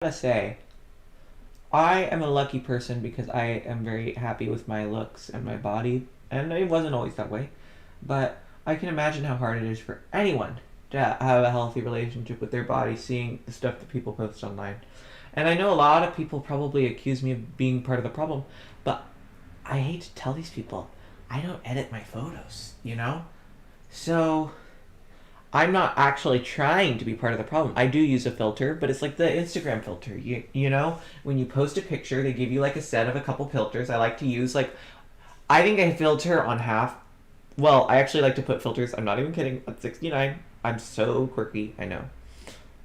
Gotta say, I am a lucky person because I am very happy with my looks and my body, and it wasn't always that way. But I can imagine how hard it is for anyone to have a healthy relationship with their body, seeing the stuff that people post online. And I know a lot of people probably accuse me of being part of the problem, but I hate to tell these people, I don't edit my photos, you know? So I'm not actually trying to be part of the problem. I do use a filter, but it's like the Instagram filter. You know, when you post a picture, they give you like a set of a couple filters. I like to use like I think I filter on half. Well, I actually like to put filters. I'm not even kidding. At 69, I'm so quirky. I know,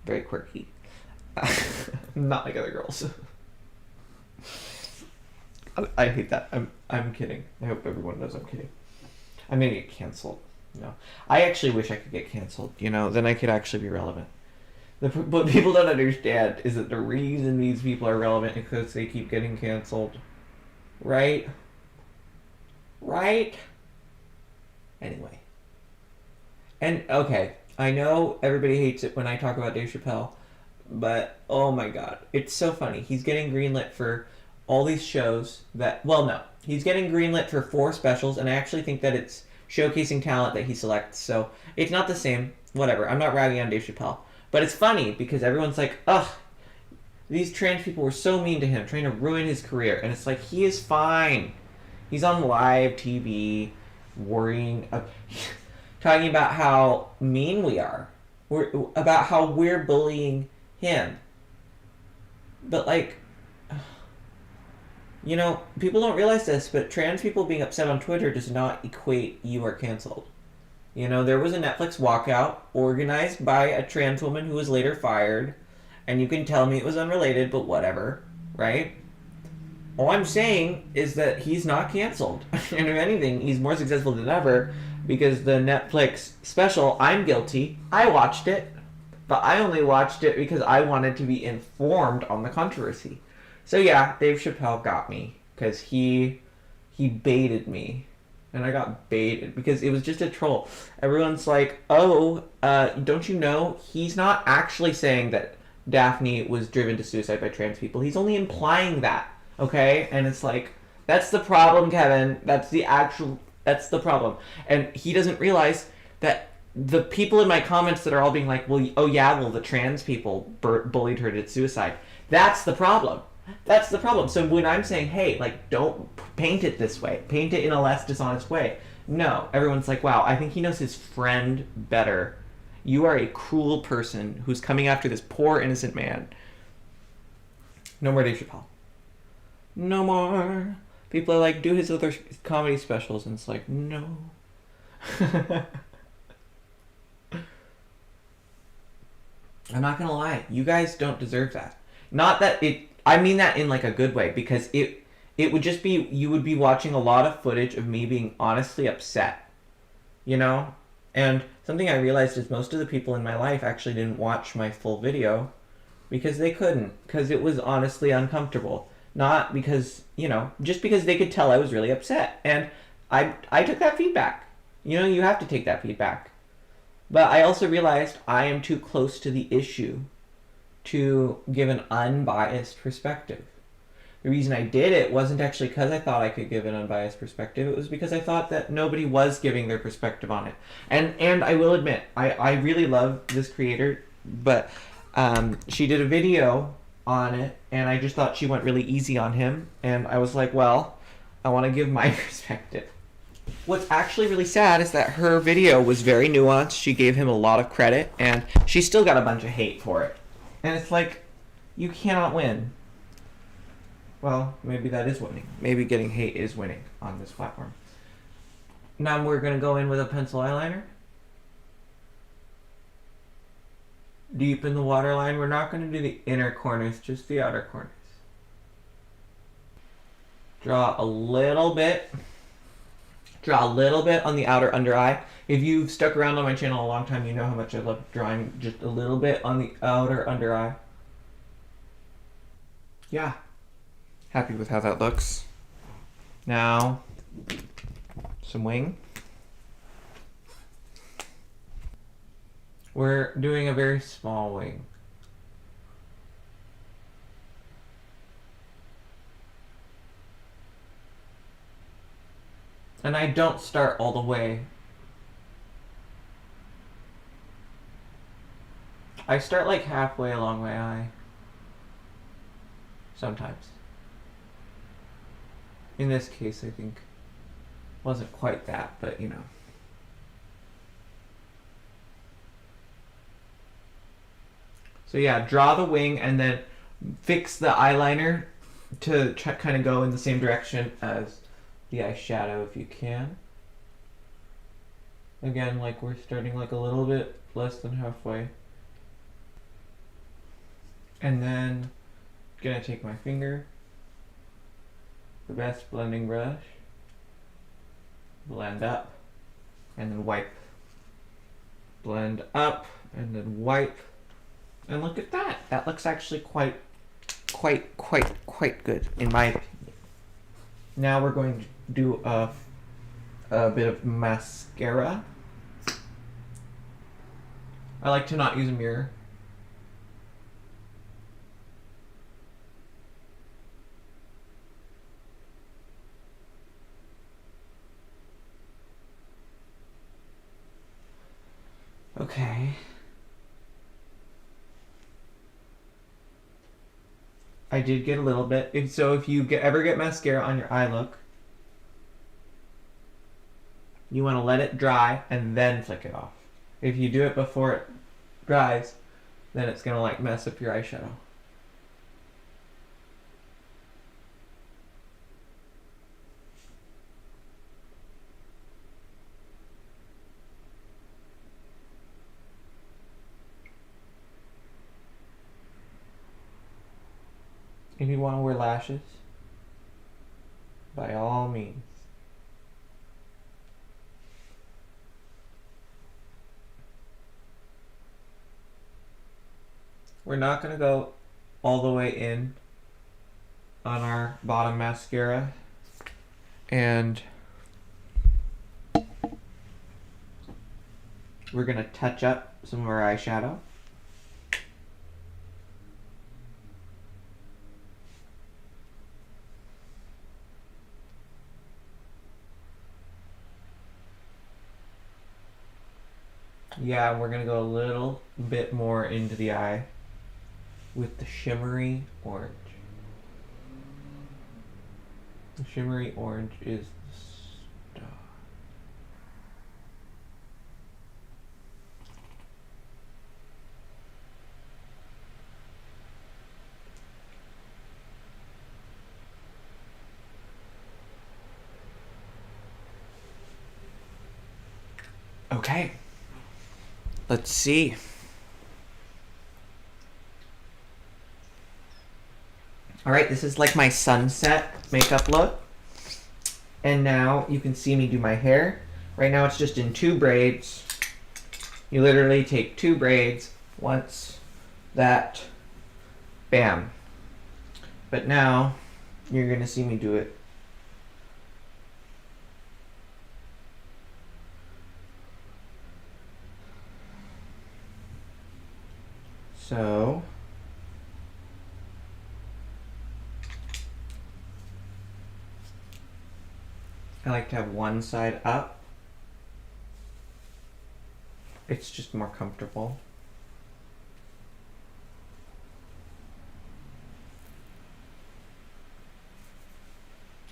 very quirky. Not like other girls. I hate that. I'm kidding. I hope everyone knows I'm kidding. I'm gonna get canceled. No, I actually wish I could get canceled. You know, then I could actually be relevant. What people don't understand is that the reason these people are relevant is because they keep getting canceled. Right? Right? Anyway. And, okay, I know everybody hates it when I talk about Dave Chappelle, but oh my god, it's so funny. He's getting greenlit for all these shows that, well, no. He's getting greenlit for 4 specials, and I actually think that it's showcasing talent that he selects. So it's not the same. Whatever. I'm not ragging on Dave Chappelle. But it's funny because everyone's like, ugh, these trans people were so mean to him, trying to ruin his career. And it's like, he is fine. He's on live TV, worrying, talking about how mean we are, about how we're bullying him. But, like, you know, people don't realize this, but trans people being upset on Twitter does not equate you are canceled. You know, there was a Netflix walkout organized by a trans woman who was later fired, and you can tell me it was unrelated, but whatever, right? All I'm saying is that he's not canceled. And if anything, he's more successful than ever because the Netflix special, I'm Guilty, I watched it, but I only watched it because I wanted to be informed on the controversy. So yeah, Dave Chappelle got me because he baited me, and I got baited because it was just a troll. Everyone's like, "Oh, don't you know he's not actually saying that Daphne was driven to suicide by trans people? He's only implying that." Okay, and it's like that's the problem, Kevin. That's the problem, and he doesn't realize that the people in my comments that are all being like, "Well, oh yeah, well the trans people bullied her to suicide." That's the problem. That's the problem. So when I'm saying, hey, like, don't paint it this way, paint it in a less dishonest way. No, everyone's like, wow, I think he knows his friend better. You are a cruel person who's coming after this poor innocent man. No more Dave Chappelle. No more. People are like, do his other comedy specials, and it's like, no. I'm not gonna lie, you guys don't deserve that. Not that it. I mean that in like a good way because it would just be you would be watching a lot of footage of me being honestly upset, you know? And something I realized is most of the people in my life actually didn't watch my full video because they couldn't because it was honestly uncomfortable. Not because, you know, just because they could tell I was really upset. And I took that feedback. You know, you have to take that feedback. But I also realized I am too close to the issue to give an unbiased perspective. The reason I did it wasn't actually because I thought I could give an unbiased perspective. It was because I thought that nobody was giving their perspective on it. And I will admit, I really love this creator, but she did a video on it, and I just thought she went really easy on him. And I was like, well, I want to give my perspective. What's actually really sad is that her video was very nuanced. She gave him a lot of credit, and she still got a bunch of hate for it. And it's like, you cannot win. Well, maybe that is winning. Maybe getting hate is winning on this platform. Now we're going to go in with a pencil eyeliner. Deep in the waterline. We're not going to do the inner corners, just the outer corners. Draw a little bit. Draw a little bit on the outer under eye. If you've stuck around on my channel a long time, you know how much I love drawing just a little bit on the outer under eye. Yeah. Happy with how that looks. Now, some wing. We're doing a very small wing. And I don't start all the way. I start like halfway along my eye. Sometimes. In this case, I think wasn't quite that, but you know. So yeah, draw the wing and then fix the eyeliner to kind of go in the same direction as the eyeshadow if you can. Again, like we're starting like a little bit less than halfway. And then gonna take my finger, the best blending brush, blend up, and then wipe. Blend up, and then wipe. And look at that. That looks actually quite good, in my opinion. Now we're going to do a bit of mascara. I like to not use a mirror. Okay. I did get a little bit. So if you ever get mascara on your eye look, you want to let it dry and then flick it off. If you do it before it dries, then it's going to like mess up your eyeshadow. If you want to wear lashes, by all means. We're not going to go all the way in on our bottom mascara. And we're going to touch up some of our eyeshadow. Yeah, we're going to go a little bit more into the eye with the shimmery orange. The shimmery orange is the star. Okay. Let's see. Alright, this is like my sunset makeup look. And now you can see me do my hair. Right now it's just in 2 braids. You literally take 2 braids, once that, bam. But now you're gonna see me do it. So I like to have one side up. It's just more comfortable.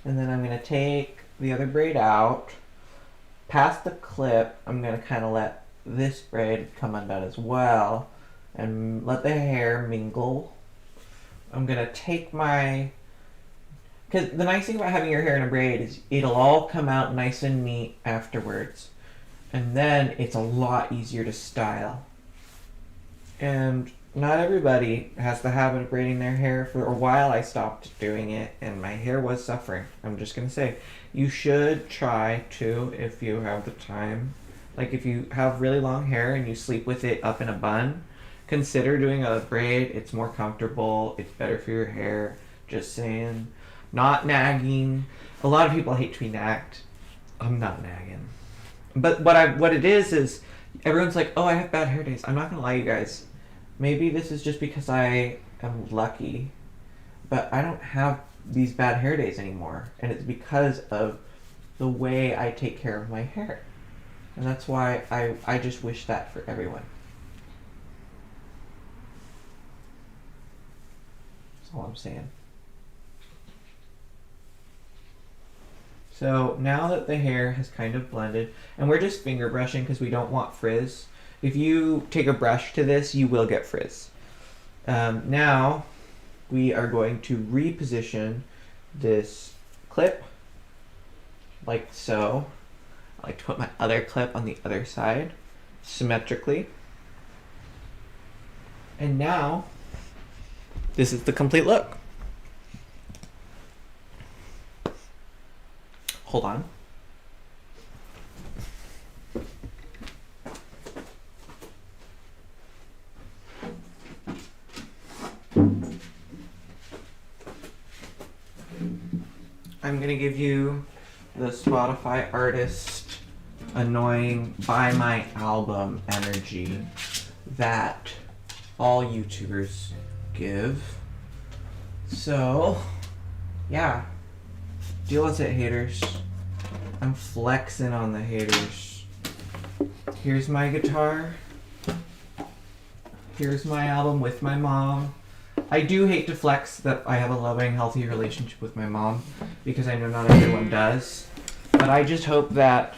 And then I'm going to take the other braid out. Past the clip, I'm going to kind of let this braid come undone as well and let the hair mingle. I'm going to take my... Because the nice thing about having your hair in a braid is it'll all come out nice and neat afterwards. And then it's a lot easier to style. And not everybody has the habit of braiding their hair. For a while I stopped doing it and my hair was suffering. I'm just going to say, you should try to if you have the time. Like if you have really long hair and you sleep with it up in a bun, consider doing a braid. It's more comfortable. It's better for your hair. Just saying. Not nagging. A lot of people hate to be nagged. I'm not nagging. But what it is everyone's like, oh, I have bad hair days. I'm not gonna lie, you guys. Maybe this is just because I am lucky, but I don't have these bad hair days anymore. And it's because of the way I take care of my hair. And that's why I just wish that for everyone. That's all I'm saying. So now that the hair has kind of blended, and we're just finger brushing because we don't want frizz. If you take a brush to this, you will get frizz. Now we are going to reposition this clip like so. I like to put my other clip on the other side symmetrically. And now this is the complete look. Hold on. I'm gonna give you the Spotify artist annoying buy my album energy that all YouTubers give. So, yeah. Deal with it, haters. I'm flexing on the haters. Here's my guitar. Here's my album with my mom. I do hate to flex that I have a loving, healthy relationship with my mom because I know not everyone does. But I just hope that,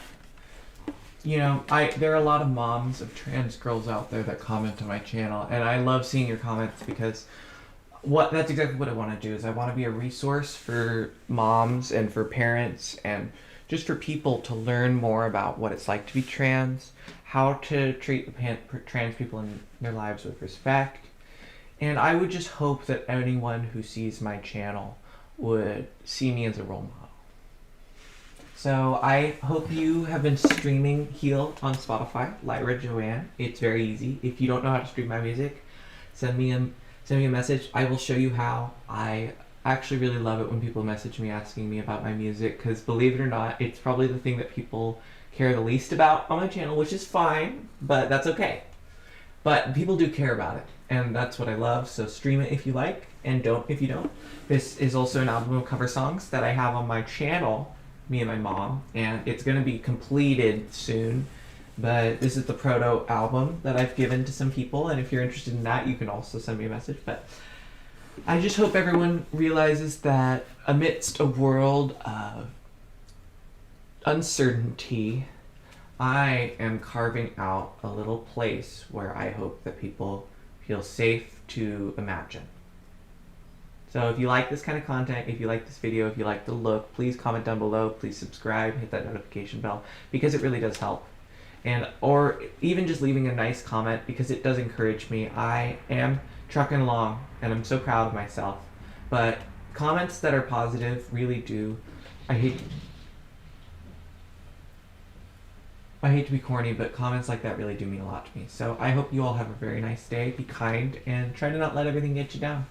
you know, there are a lot of moms of trans girls out there that comment on my channel, and I love seeing your comments because that's exactly what I want to do. Is I want to be a resource for moms and for parents and just for people to learn more about what it's like to be trans, how to treat the trans people in their lives with respect. And I would just hope that anyone who sees my channel would see me as a role model. So I hope you have been streaming Heal on Spotify, Lyra Joanne. It's very easy. If you don't know how to stream my music, send me a message. I will show you how. I actually really love it when people message me asking me about my music because believe it or not, it's probably the thing that people care the least about on my channel, which is fine, but that's okay. But people do care about it, and that's what I love. So stream it if you like, and don't if you don't. This is also an album of cover songs that I have on my channel, me and my mom, and it's going to be completed soon. But this is the proto album that I've given to some people, and if you're interested in that, you can also send me a message. But I just hope everyone realizes that amidst a world of uncertainty, I am carving out a little place where I hope that people feel safe to imagine. So if you like this kind of content, if you like this video, if you like the look, please comment down below, please subscribe, hit that notification bell, because it really does help. Or even just leaving a nice comment, because it does encourage me. I am trucking along, and I'm so proud of myself. But comments that are positive really do. I hate to be corny, but comments like that really do mean a lot to me. So I hope you all have a very nice day. Be kind, and try to not let everything get you down.